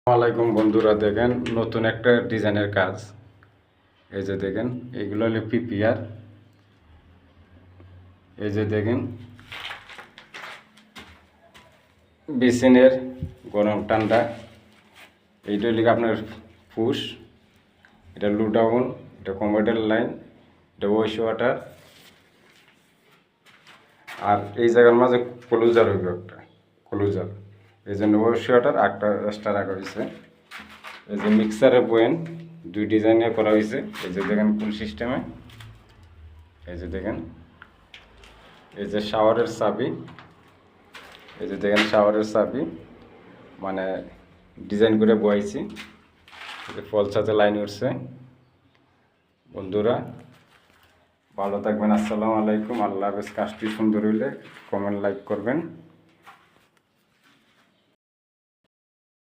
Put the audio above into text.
আসসালামাইকুম বন্ধুরা, দেখেন নতুন একটা ডিজাইনের কাজ। এই যে দেখেন, এইগুলো হলো পিপিআর। এই যে দেখেন, বেসিনের গরম ঠান্ডা। এইটা হলো আপনার পুশ, এটা লো ডাউন, এটা কম্পিউটার লাইন, এটা ওয়াশ ওয়াটার। আর এই জায়গার মাঝে ক্লোজার হইব একটা ক্লোজার, এই জন্য ওয়াশ ওয়াটার একটা এক্সট্রা রাখা হয়েছে। এই যে মিক্সারের পয়েন্ট দুই ডিজাইনে করা হয়েছে। এই যে দেখেন কোন সিস্টেমে। এই যে দেখেন, এই যে শাওয়ারের চাবি। এই যে দেখেন শাওয়ারের চাবি মানে ডিজাইন করে বয়াইছি। এই যে ফল সাথে লাইন উঠছে। বন্ধুরা ভালো থাকবেন, আসসালামু আলাইকুম, আল্লাহ হাফেজ। কাজটি সুন্দর হইলে কমেন্ট লাইক করবেন।